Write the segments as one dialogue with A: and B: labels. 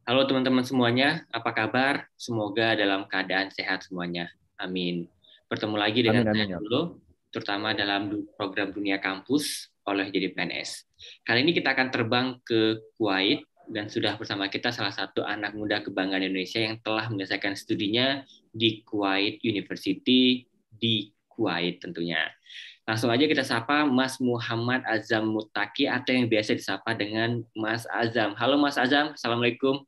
A: Halo teman-teman semuanya, apa kabar? Semoga dalam keadaan sehat semuanya. Amin. Bertemu lagi dengan
B: Amin,
A: saya
B: amin ya Allah.
A: dulu, terutama dalam program Dunia Kampus oleh jadi PNS. Kali ini kita akan terbang ke Kuwait dan sudah bersama kita salah satu anak muda kebanggaan Indonesia yang telah menyelesaikan studinya di Kuwait University di Kuwait tentunya. Langsung aja kita sapa Mas Muhammad Azam Mutaki atau yang biasa disapa dengan Mas Azam. Halo Mas Azam, Assalamualaikum.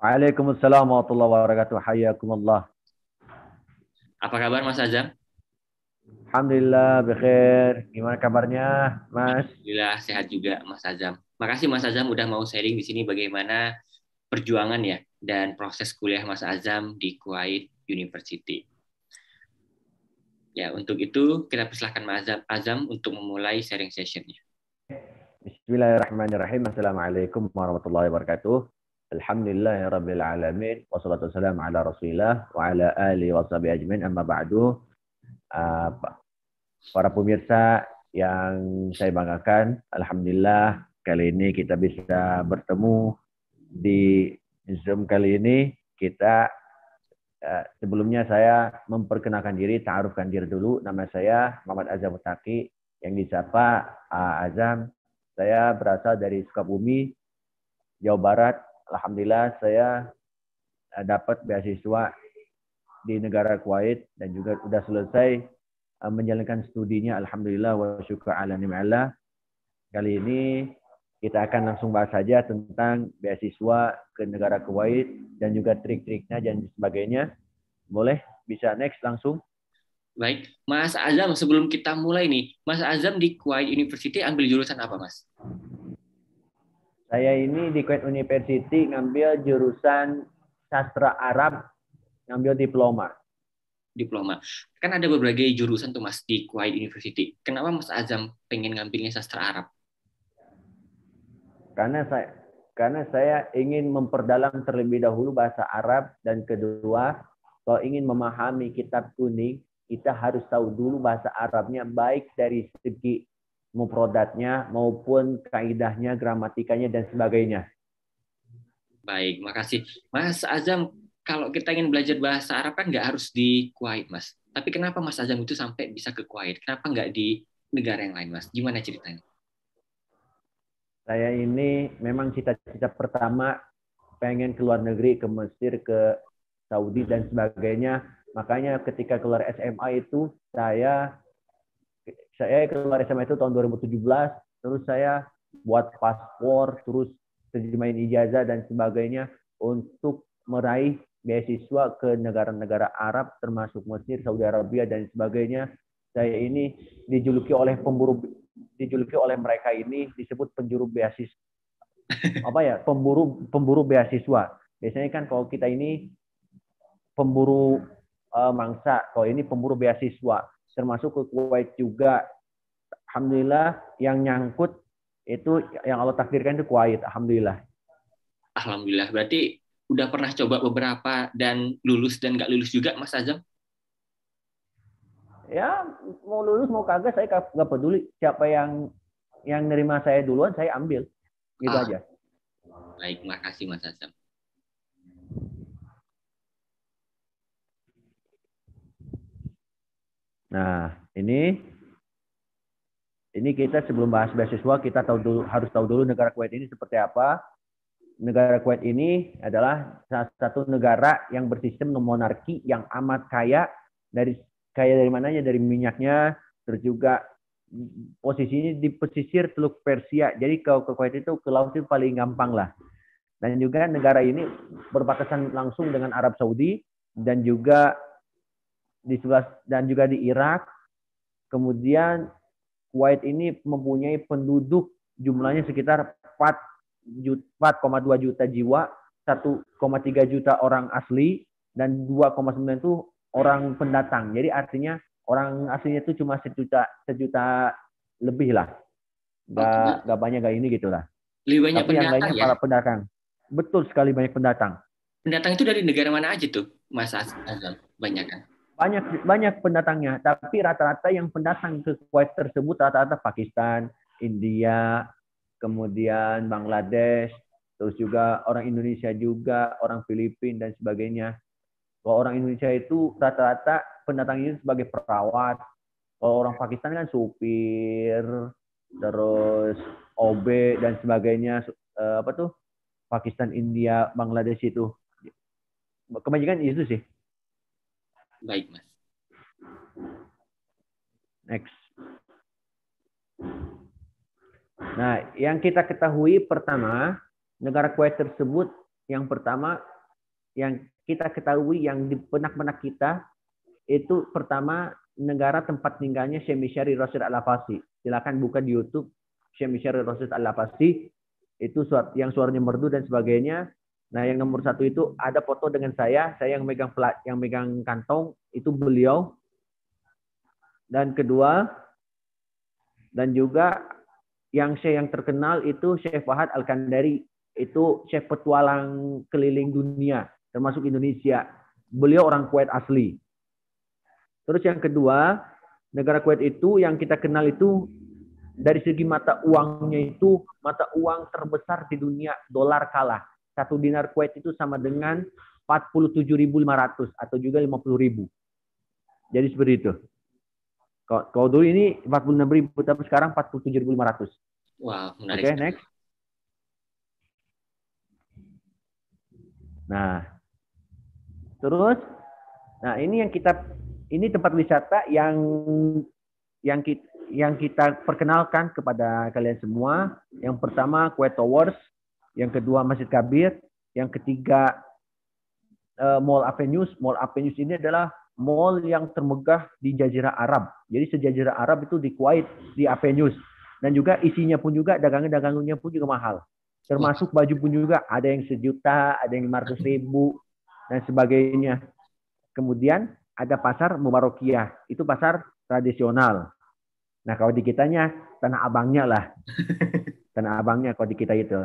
B: Waalaikumsalam warahmatullahi wabarakatuh. Hayyakumullah.
A: Apa kabar Mas Azam?
B: Alhamdulillah, bekhair. Gimana kabarnya, Mas?
A: Alhamdulillah sehat juga Mas Azam. Makasih Mas Azam udah mau sharing di sini bagaimana perjuangan ya dan proses kuliah Mas Azam di Kuwait University. Ya, untuk itu kita persilahkan Mas Azam untuk memulai sharing sessionnya.
B: Bismillahirrahmanirrahim. Assalamualaikum warahmatullahi wabarakatuh. Alhamdulillahirabbil alamin wassalatu wassalamu ala Rasulillah wa ala alihi washabihi ajmain amma ba'du. Uh, para pemirsa yang saya banggakan, alhamdulillah kali ini kita bisa bertemu di Zoom kali ini. Sebelumnya saya memperkenalkan diri, ta'arufkan diri dulu. Nama saya Muhammad Azam Mutaki, yang disapa Azam. Saya berasal dari Sukabumi, Jawa Barat. Alhamdulillah saya dapat beasiswa di negara Kuwait dan juga sudah selesai menjalankan studinya. Alhamdulillah wa syukur ala ni'mallah. Kali ini kita akan langsung bahas saja tentang beasiswa ke negara Kuwait dan juga trik-triknya dan sebagainya. Boleh? Bisa next langsung?
A: Baik, Mas Azam sebelum kita mulai nih, Mas Azam di Kuwait University ambil jurusan apa Mas?
B: Saya ini di Kuwait University ngambil jurusan sastra Arab, ngambil diploma.
A: Diploma. Kan ada berbagai jurusan tuh Mas di Kuwait University. Kenapa Mas Azam pengen ngambilnya sastra Arab?
B: Karena saya ingin memperdalam terlebih dahulu bahasa Arab, dan kedua, kalau ingin memahami kitab kuning, kita harus tahu dulu bahasa Arabnya, baik dari segi mufradatnya maupun kaidahnya, gramatikanya dan sebagainya.
A: Baik, makasih. Mas Azam, kalau kita ingin belajar bahasa Arab kan nggak harus di Kuwait, Mas. Tapi kenapa Mas Azam itu sampai bisa ke Kuwait? Kenapa nggak di negara yang lain, Mas? Gimana ceritanya?
B: Saya ini memang cita-cita pertama pengen keluar negeri, ke Mesir, ke Saudi dan sebagainya. Makanya ketika keluar SMA itu saya keluar SMA itu tahun 2017, terus saya buat paspor, terus terjemahin ijazah dan sebagainya untuk meraih beasiswa ke negara-negara Arab termasuk Mesir, Saudi Arabia dan sebagainya. Saya ini dijuluki oleh mereka ini disebut penjuru beasiswa, apa ya, pemburu beasiswa. Biasanya kan kalau kita ini pemburu mangsa, kalau ini pemburu beasiswa. Termasuk ke Kuwait juga. Alhamdulillah yang nyangkut itu, yang Allah takdirkan itu Kuwait. Alhamdulillah.
A: Alhamdulillah. Berarti udah pernah coba beberapa dan lulus dan nggak lulus juga, Mas Azam?
B: Ya mau lulus mau kagak saya nggak peduli. Siapa yang nerima saya duluan saya ambil. Gitu
A: Ah,
B: aja.
A: baik. Makasih, Mas Azam.
B: Nah, ini kita sebelum bahas beasiswa, kita harus tahu dulu negara Kuwait ini seperti apa. Negara Kuwait ini adalah salah satu negara yang bersistem monarki yang amat kaya. Dari mananya? Dari minyaknya, terus juga posisinya di pesisir Teluk Persia. Jadi kalau ke Kuwait itu ke laut itu paling gampang lah. Dan juga negara ini berbatasan langsung dengan Arab Saudi dan juga di Irak. Kemudian Kuwait ini mempunyai penduduk jumlahnya sekitar 4,2 juta jiwa, 1,3 juta orang asli, dan 2,9 itu orang pendatang. Jadi artinya orang aslinya itu cuma sejuta lebih lah.
A: Oke.
B: Nggak banyak, nggak ini gitulah.
A: Lebih banyak
B: Tapi yang
A: pendatang
B: lainnya
A: ya?
B: para pendatang. Betul sekali, banyak pendatang.
A: Pendatang itu dari negara mana aja tuh, Mas Azam? Banyak kan?
B: Banyak banyak pendatangnya, tapi rata-rata yang pendatang ke Kuwait tersebut rata-rata Pakistan, India, kemudian Bangladesh, terus juga orang Indonesia juga, orang Filipina dan sebagainya. Kalau orang Indonesia itu rata-rata pendatangnya sebagai perawat. Kalau orang Pakistan kan supir, terus OB dan sebagainya. Apa tuh? Pakistan, India, Bangladesh itu. Kebanyakan itu sih.
A: Baik, Mas.
B: Next. Nah, yang kita ketahui pertama, negara Kuwait tersebut yang pertama yang kita ketahui yang di benak-benak kita itu pertama negara tempat tinggalnya Syekh Mishari Rasyid Al-Afasi. Silakan buka di YouTube Syekh Mishari Rasyid Al-Afasi, itu yang suaranya merdu dan sebagainya. Nah, yang nomor satu itu ada foto dengan saya yang megang kantong itu beliau. Dan kedua, dan juga yang terkenal itu Syekh Fahad Al-Kandari, itu Syekh petualang keliling dunia termasuk Indonesia. Beliau orang Kuwait asli. Terus yang kedua, negara Kuwait itu yang kita kenal itu dari segi mata uangnya itu mata uang terbesar di dunia, dolar kalah. 1 dinar Kuwait itu sama dengan 47.500 atau juga 50.000. Jadi seperti itu. Kalau dulu ini 46.000, tapi sekarang 47.500.
A: Wah, menarik.
B: Oke, next. Nah, terus, nah ini tempat wisata yang kita perkenalkan kepada kalian semua. Yang pertama Kuwait Towers, yang kedua Masjid Kabir, yang ketiga Mall Avenues. Mall Avenues ini adalah mall yang termegah di Jazirah Arab. Jadi sejazirah Arab itu di Kuwait, di Avenues. Dan juga isinya pun juga, dagangannya pun juga mahal. Termasuk baju pun juga, ada yang 1 juta, ada yang 500.000, dan sebagainya. Kemudian ada pasar Mubarakiyah, itu pasar tradisional. Nah, kalau di kitanya, Tanah Abangnya lah. Tanah Abangnya kalau di kita itu.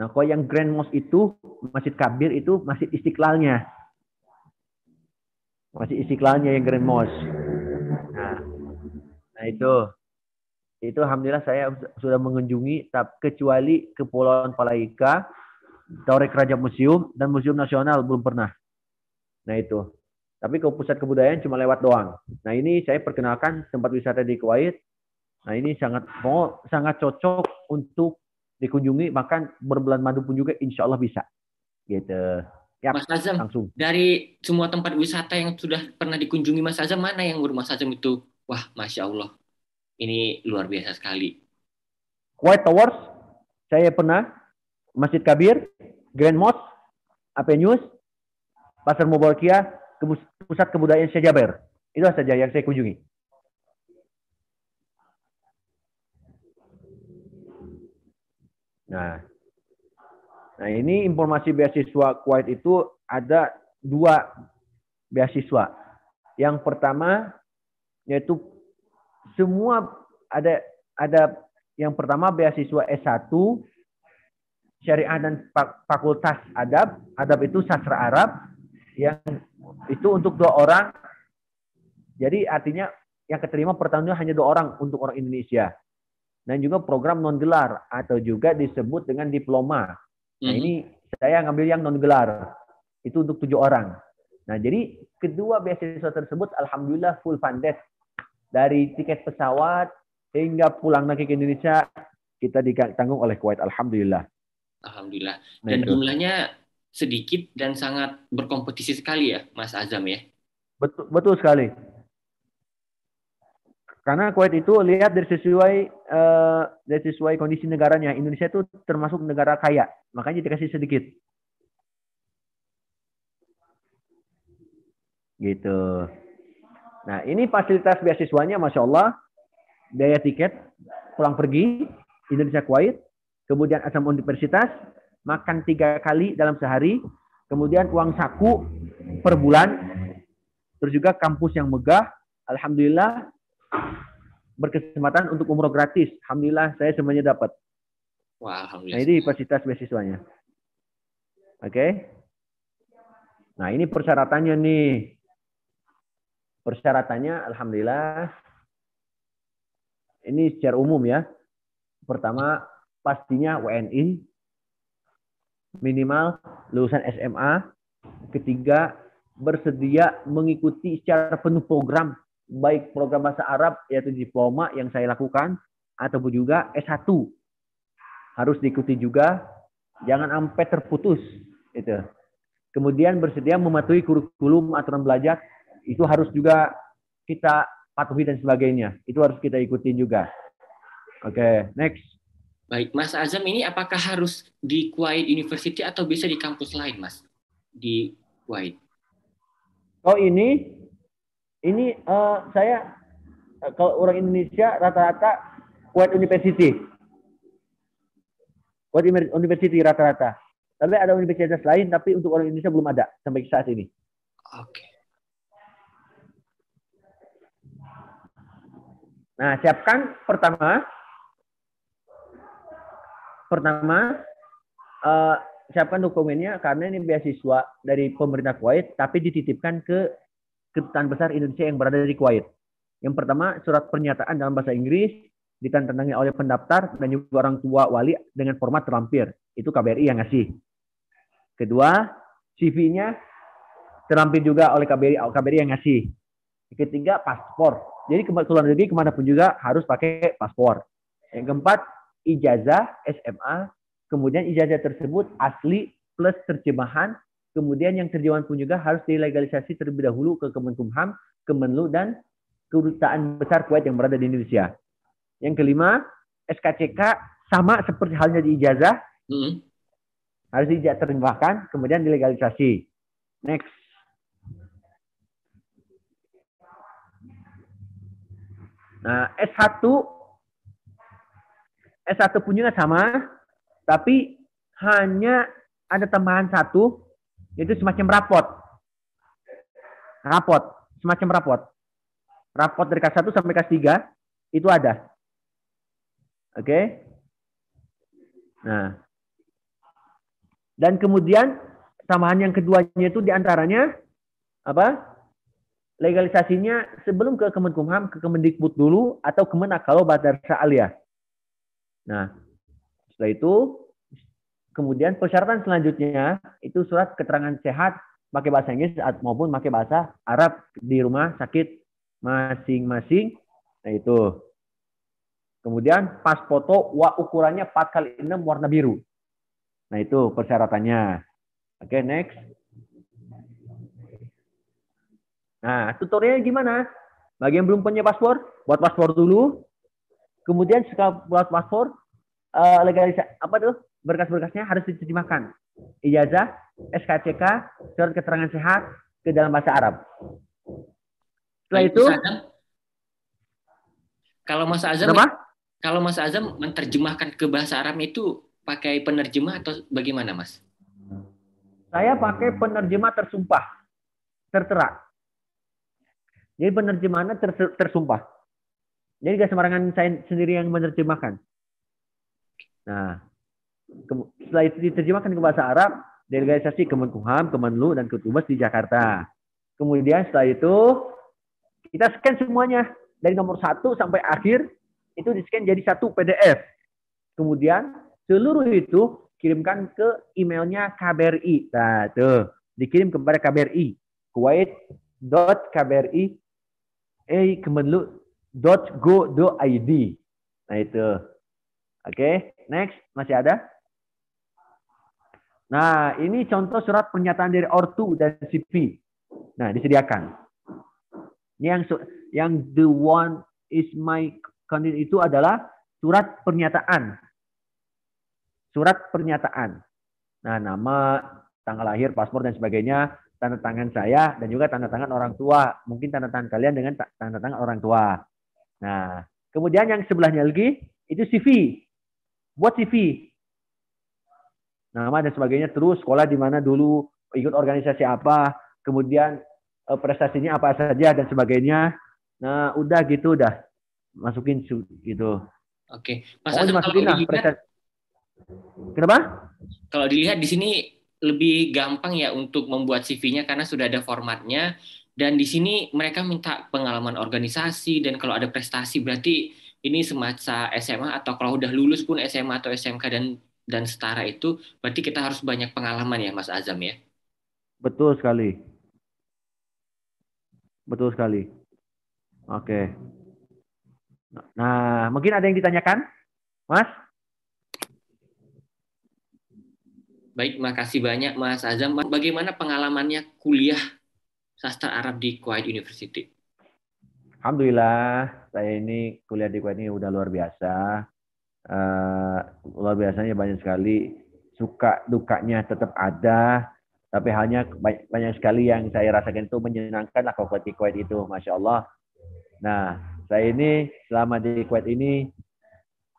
B: Nah, kalau yang Grand Mosque itu, Masjid Kabir itu Masjid Istiqlalnya. Masjid Istiqlalnya yang Grand Mosque. Nah itu alhamdulillah saya sudah mengunjungi, kecuali Kepulauan Palaika, Torek Raja Museum, dan Museum Nasional belum pernah. Nah itu. Tapi ke pusat kebudayaan cuma lewat doang. Nah ini saya perkenalkan tempat wisata di Kuwait. Nah ini sangat cocok untuk dikunjungi, bahkan berbulan madu pun juga insya Allah bisa. Gitu. Yap,
A: Mas Azam,
B: langsung.
A: dari semua tempat wisata yang sudah pernah dikunjungi Mas Azam, mana yang menurut Mas Azam itu, wah, Masya Allah, ini luar biasa sekali?
B: Kuwait Towers, saya pernah. Masjid Kabir, Grand Mosque, Avenues, Pasar Mubarakiyah, Pusat Kebudayaan Syekh Jaber. Itu saja yang saya kunjungi. Nah ini informasi beasiswa Kuwait itu ada 2 beasiswa. Yang pertama yaitu semua ada yang pertama beasiswa S1 Syariah dan Fakultas Adab. Adab itu sastra Arab, yang itu untuk 2 orang. Jadi artinya yang keterima per tahunnya hanya 2 orang untuk orang Indonesia. Dan juga program non gelar atau juga disebut dengan diploma. Nah ini saya ngambil yang non gelar. Itu untuk 7 orang. Nah jadi kedua beasiswa tersebut alhamdulillah full funded. Dari tiket pesawat hingga pulang lagi ke Indonesia kita ditanggung oleh Kuwait, alhamdulillah.
A: Alhamdulillah. Dan jumlahnya sedikit dan sangat berkompetisi sekali ya, Mas Azam ya?
B: Betul sekali. Karena Kuwait itu lihat dari sesuai kondisi negaranya. Indonesia itu termasuk negara kaya, makanya dikasih sedikit. Gitu. Nah ini fasilitas beasiswanya, Masya Allah. Biaya tiket, pulang pergi, Indonesia Kuwait, kemudian asam universitas, makan 3 kali dalam sehari, kemudian uang saku per bulan, terus juga kampus yang megah, alhamdulillah berkesempatan untuk umroh gratis. Alhamdulillah saya semuanya dapat.
A: Wah, alhamdulillah.
B: Nah ini fasilitas beasiswanya. Oke. Nah ini persyaratannya nih. Persyaratannya alhamdulillah ini secara umum ya. Pertama pastinya WNI, minimal lulusan SMA. Ketiga, bersedia mengikuti secara penuh program, baik program bahasa Arab yaitu diploma yang saya lakukan, ataupun juga S1 harus diikuti juga, jangan sampai terputus. Itu. Kemudian bersedia mematuhi kurikulum aturan belajar, itu harus juga kita patuhi dan sebagainya. Itu harus kita ikutin juga. Oke, next.
A: Baik, Mas Azam ini apakah harus di Kuwait University atau bisa di kampus lain, Mas? Di Kuwait.
B: Oh ini saya kalau orang Indonesia rata-rata Kuwait University. Kuwait University rata-rata. Tapi ada universitas lain, tapi untuk orang Indonesia belum ada sampai saat ini.
A: Oke.
B: Nah, siapkan pertama siapkan dokumennya karena ini beasiswa dari pemerintah Kuwait, tapi dititipkan ke Kedutaan Besar Indonesia yang berada di Kuwait. Yang pertama, surat pernyataan dalam bahasa Inggris ditandatangani oleh pendaftar dan juga orang tua wali dengan format terlampir. Itu KBRI yang ngasih. Kedua, CV-nya terlampir juga oleh KBRI yang ngasih. Ketiga, paspor. Jadi ke luar negeri kemanapun juga harus pakai paspor. Yang keempat, ijazah SMA. Kemudian ijazah tersebut asli plus terjemahan. Kemudian yang terjemahan pun juga harus dilegalisasi terlebih dahulu ke Kemenkumham, Kemenlu, dan Kedutaan Besar Kuwait yang berada di Indonesia. Yang kelima, SKCK sama seperti halnya di ijazah. Harus diterjemahkan, kemudian dilegalisasi. Next. Nah, S1 pun juga sama, tapi hanya ada tambahan satu, yaitu semacam rapot. Semacam rapot. Rapot dari kelas 1 sampai kelas 3, itu ada. Oke. Nah. Dan kemudian tambahan yang keduanya itu diantaranya apa? Legalisasinya sebelum ke Kemenkumham, ke Kemendikbud dulu, atau Kemenak kalau Madrasah Aliyah. Nah, setelah itu, kemudian persyaratan selanjutnya itu surat keterangan sehat pakai bahasa Inggris maupun pakai bahasa Arab di rumah sakit masing-masing. Nah itu. Kemudian pas foto ukurannya 4x6 warna biru. Nah itu persyaratannya. Oke, next. Nah, tutorialnya gimana? Bagi yang belum punya paspor, buat paspor dulu. Kemudian setelah buat paspor, berkas-berkasnya harus diterjemahkan. Ijazah, SKCK, surat keterangan sehat ke dalam bahasa Arab. Setelah itu,
A: kalau Mas Azam menerjemahkan ke bahasa Arab itu pakai penerjemah atau bagaimana, Mas?
B: Saya pakai penerjemah tersumpah, tertera. Jadi penerjemahannya tersumpah. Jadi gak sembarangan saya sendiri yang menerjemahkan. Nah, setelah itu diterjemahkan ke bahasa Arab, delegasi Kemenkumham, Kemenlu, dan Ketubas di Jakarta. Kemudian setelah itu, kita scan semuanya. Dari nomor 1 sampai akhir, itu di-scan jadi satu PDF. Kemudian, seluruh itu kirimkan ke emailnya KBRI. Nah, tuh. Dikirim kepada KBRI. kuwait.kbri.kemenlu.go.id. Nah, itu. Oke, next. Masih ada? Nah, ini contoh surat pernyataan dari ortu dan CV. Nah, disediakan. Ini yang the one is my candidate itu adalah surat pernyataan. Surat pernyataan. Nah, nama, tanggal lahir, paspor, dan sebagainya, tanda tangan saya, dan juga tanda tangan orang tua. Mungkin tanda tangan kalian dengan tanda tangan orang tua. Nah, kemudian yang sebelahnya lagi, itu CV. Buat CV. Nama dan sebagainya, terus sekolah di mana dulu, ikut organisasi apa, kemudian prestasinya apa saja, dan sebagainya. Nah, udah gitu, udah. Masukin gitu.
A: Oke. Mas Azam,
B: masukin lah prestasi. Kenapa?
A: Kalau dilihat di sini lebih gampang ya untuk membuat CV-nya karena sudah ada formatnya, dan di sini mereka minta pengalaman organisasi, dan kalau ada prestasi berarti ini semasa SMA atau kalau udah lulus pun SMA atau SMK, dan dan setara itu berarti kita harus banyak pengalaman ya Mas Azam ya.
B: Betul sekali. Betul sekali. Oke. Nah, mungkin ada yang ditanyakan, Mas?
A: Baik, makasih banyak Mas Azam. Bagaimana pengalamannya kuliah sastra Arab di Kuwait University?
B: Alhamdulillah, saya ini kuliah di Kuwait ini udah luar biasa. Luar biasanya banyak sekali. Suka dukanya tetap ada, tapi hanya banyak sekali yang saya rasakan itu menyenangkan lah kalau di Kuwait itu, Masya Allah. Nah, saya ini selama di Kuwait ini,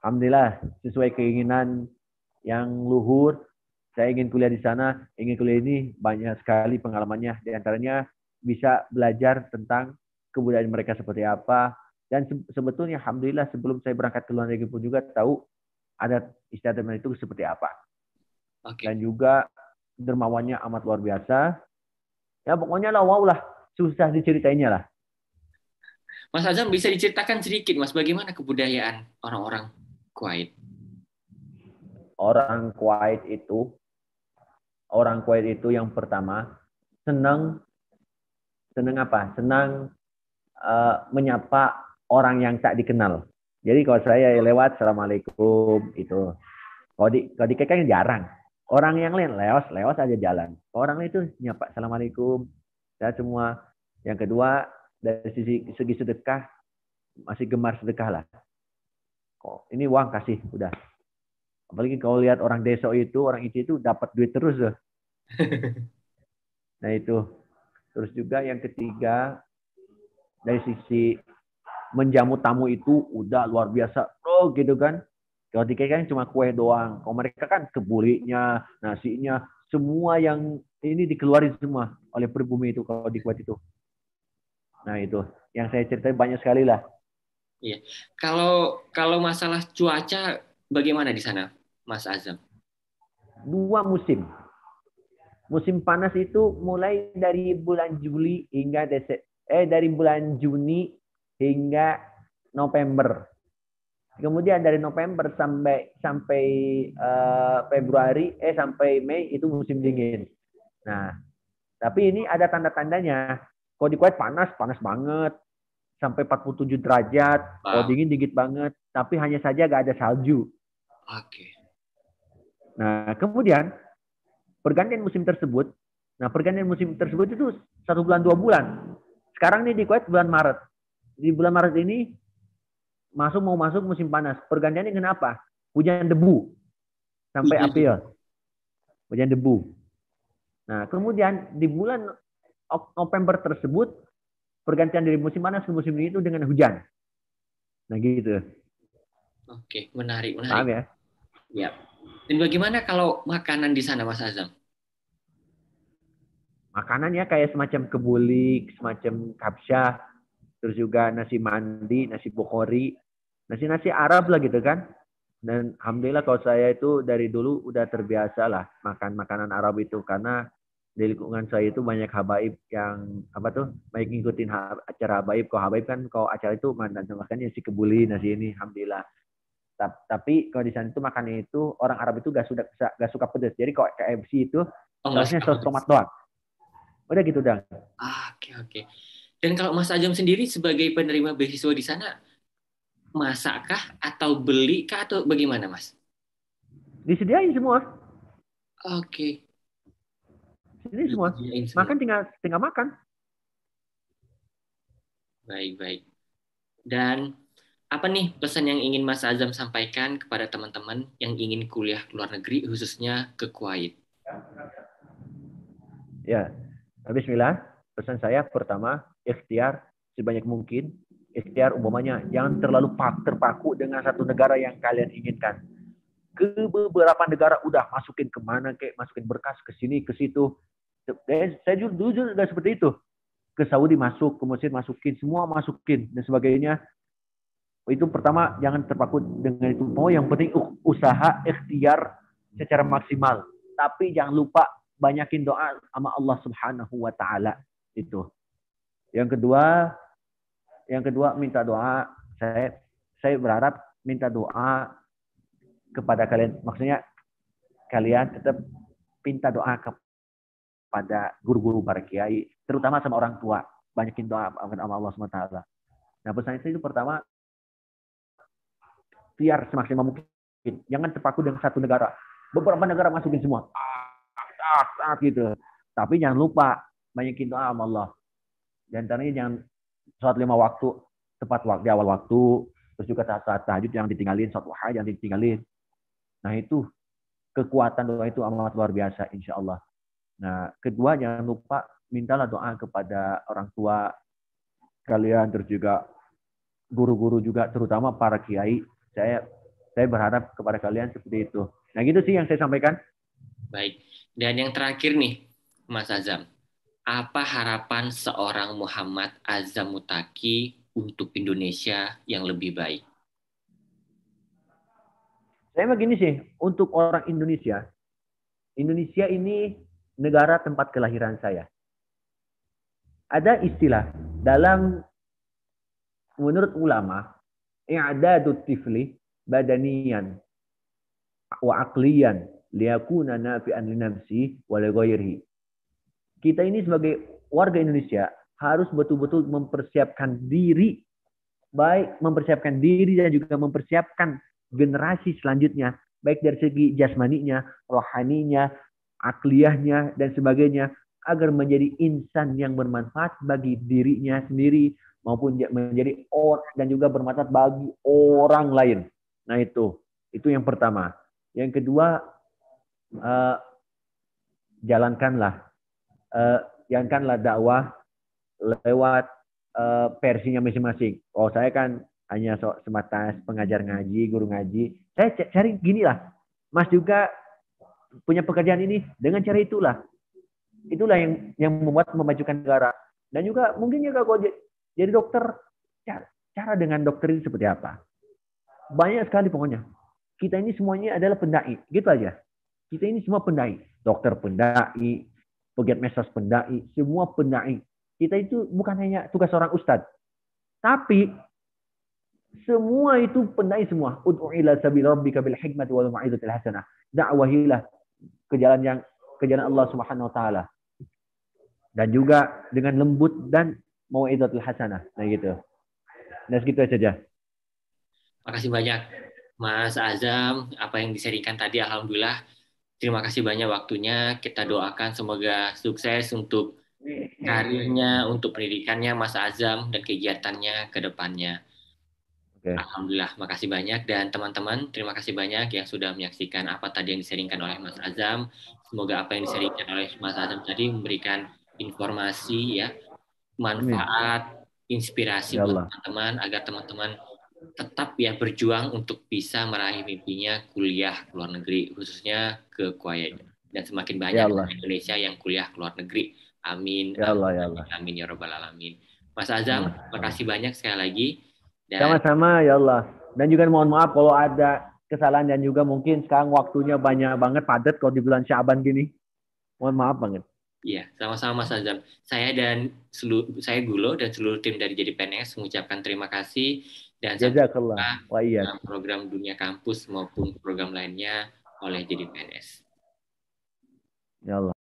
B: alhamdulillah sesuai keinginan yang luhur. Saya ingin kuliah di sana, ingin kuliah ini banyak sekali pengalamannya. Di antaranya bisa belajar tentang kebudayaan mereka seperti apa. Dan sebetulnya alhamdulillah sebelum saya berangkat ke luar negeri pun juga tahu ada istiadat itu seperti apa.
A: Oke.
B: Dan juga dermawannya amat luar biasa. Ya pokoknya lah wow lah, susah diceritainnya lah.
A: Mas Azam bisa diceritakan sedikit Mas bagaimana kebudayaan orang-orang Kuwait?
B: Orang Kuwait itu yang pertama senang apa? Senang menyapa orang yang tak dikenal. Jadi kalau saya lewat assalamualaikum itu. Kalau di kan jarang. Orang yang lain lewat aja jalan. Orang itu nyapa assalamualaikum. Dan semua. Yang kedua dari segi sedekah masih gemar sedekah lah. Kok ini uang kasih udah. Apalagi kalau lihat orang desa itu, orang itu dapat duit terus loh. Nah itu. Terus juga yang ketiga dari sisi menjamu tamu itu udah luar biasa. Oh gitu kan. Kalau di kan cuma kue doang. Kalau mereka kan kebulinya, nasinya, semua yang ini dikeluarin semua oleh pribumi itu kalau di Kuwait itu. Nah itu yang saya ceritain banyak sekali lah.
A: Iya. Kalau masalah cuaca bagaimana di sana, Mas Azam?
B: 2 musim. Musim panas itu mulai dari bulan Juli hingga dari bulan Juni hingga November. Kemudian dari November sampai Februari sampai Mei itu musim dingin. Nah, tapi ini ada tanda-tandanya. Kalau di Kuwait panas banget sampai 47 derajat. Kalau
A: Wow.
B: dingin dingin banget, tapi hanya saja gak ada salju.
A: Oke.
B: Nah, kemudian pergantian musim tersebut. Nah, pergantian musim tersebut itu 1 bulan 2 bulan. Sekarang nih di Kuwait bulan Maret. Di bulan Maret ini mau masuk musim panas. Pergantiannya kenapa? Hujan debu sampai April. Hujan debu. Nah, kemudian di bulan November tersebut pergantian dari musim panas ke musim dingin itu dengan hujan. Nah, gitu.
A: Oke, menarik.
B: Paham ya?
A: Ya. Dan bagaimana kalau makanan di sana, Mas Azam?
B: Makanannya kayak semacam kebulik, semacam kapsyah, terus juga nasi mandi, nasi bukhori, nasi Arab lah gitu kan. Dan alhamdulillah kalau saya itu dari dulu udah terbiasa lah makan makanan Arab itu karena di lingkungan saya itu banyak habaib yang apa tuh baik ngikutin acara habaib. Kalau habaib kan kalau acara itu makannya si kebuli nasi ini alhamdulillah. Tapi kalau di sana itu makannya itu orang Arab itu gak suka pedas. Jadi kalau KFC itu
A: Oh, nggak
B: sausnya
A: suka
B: saus
A: pedas.
B: tomat doang. Udah gitu dah.
A: Oke, oke. Dan kalau Mas Azam sendiri sebagai penerima beasiswa di sana, masakkah atau belikah atau bagaimana, Mas?
B: Disediain semua.
A: Oke.
B: Ini semua.
A: Disediain semua.
B: Makan tinggal makan.
A: Baik, baik. Dan apa nih pesan yang ingin Mas Azam sampaikan kepada teman-teman yang ingin kuliah ke luar negeri, khususnya ke Kuwait?
B: Ya, bismillah. Pesan saya pertama, ikhtiar sebanyak mungkin. Ikhtiar umpamanya jangan terlalu terpaku dengan satu negara yang kalian inginkan. Ke beberapa negara udah masukin kemana kayak masukin berkas ke sini ke situ. Saya dulu juga seperti itu. Ke Saudi masuk, ke Mesir masukin, semua masukin dan sebagainya. Itu pertama jangan terpaku dengan itu. Oh, yang penting usaha ikhtiar secara maksimal. Tapi jangan lupa banyakin doa sama Allah Subhanahu wa taala itu. Yang kedua minta doa. Saya berharap minta doa kepada kalian. Maksudnya kalian tetap minta doa kepada guru-guru para kiai, terutama sama orang tua. Banyakin doa sama Allah SWT. Nah, pesan itu pertama, biar semaksimal mungkin. Jangan terpaku dengan satu negara. Beberapa negara masukin semua. Gitu. Tapi jangan lupa banyakin doa sama Allah. Dan antaranya jangan sholat 5 waktu tepat waktu di awal waktu. Terus juga saat tahajud yang ditinggalin, sholat duha yang ditinggalin. Nah itu kekuatan doa itu amat luar biasa, insya Allah. Nah kedua jangan lupa mintalah doa kepada orang tua kalian, terus juga guru-guru juga, terutama para kiai. Saya berharap kepada kalian seperti itu. Nah gitu sih yang saya sampaikan.
A: Baik. Dan yang terakhir nih, Mas Azam. Apa harapan seorang Muhammad Azam Mutaki untuk Indonesia yang lebih baik?
B: Saya begini sih, untuk orang Indonesia, Indonesia ini negara tempat kelahiran saya. Ada istilah dalam menurut ulama, i'dadut tifli badaniyan wa aqliyan liyakuna nafi'an li nafsi wa li ghairihi. Kita ini sebagai warga Indonesia harus betul-betul mempersiapkan diri, baik mempersiapkan diri dan juga mempersiapkan generasi selanjutnya, baik dari segi jasmaninya, rohaninya, akliyahnya, dan sebagainya, agar menjadi insan yang bermanfaat bagi dirinya sendiri, maupun menjadi orang dan juga bermanfaat bagi orang lain. Nah itu yang pertama. Yang kedua, jalankanlah dakwah lewat versinya masing-masing. Oh saya kan hanya sebatas pengajar ngaji, guru ngaji. Saya cari gini lah. Mas juga punya pekerjaan ini dengan cara itulah. Itulah yang membuat memajukan negara. Dan juga mungkin juga kalau jadi dokter, cara dengan dokter ini seperti apa? Banyak sekali pokoknya. Kita ini semuanya adalah pendai. Gitu aja. Kita ini semua pendai. Dokter pendai, pegiat medsos pendai, semua pendai. Kita itu bukan hanya tugas seorang ustadz. Tapi semua itu pendai semua. Ud'u ila sabil rabbika bil hikmati wal mau'izatil hasanah. Dakwahilah ke jalan Allah Subhanahu wa taala. Dan juga dengan lembut dan mau'izatil hasanah. Nah gitu. Nah segitu saja.
A: Makasih banyak Mas Azam, apa yang disaringkan tadi alhamdulillah. Terima kasih banyak waktunya. Kita doakan semoga sukses untuk karirnya, untuk pendidikannya Mas Azam dan kegiatannya ke depannya.
B: Okay.
A: Alhamdulillah, makasih banyak. Dan teman-teman, terima kasih banyak yang sudah menyaksikan apa tadi yang disaringkan oleh Mas Azam. Semoga apa yang disaringkan oleh Mas Azam tadi memberikan informasi ya, manfaat, inspirasi buat teman-teman agar teman-teman tetap ya berjuang untuk bisa meraih mimpinya kuliah ke luar negeri, khususnya ke Kuwait. Dan semakin banyak Indonesia yang kuliah ke luar negeri. Amin.
B: Ya Allah, ya Allah.
A: Amin ya Rabbal Alamin. Mas Azam, makasih banyak sekali lagi.
B: Dan sama-sama ya Allah. Dan juga mohon maaf kalau ada kesalahan dan juga mungkin sekarang waktunya banyak banget padat kalau di bulan Syaban gini. Mohon maaf banget.
A: Iya, sama-sama Mas Azam. Saya Gulo dan seluruh tim dari Jadi PNS mengucapkan terima kasih dan sampai jumpa dalam program Dunia Kampus maupun program lainnya oleh Jadi PNS.
B: Ya Allah.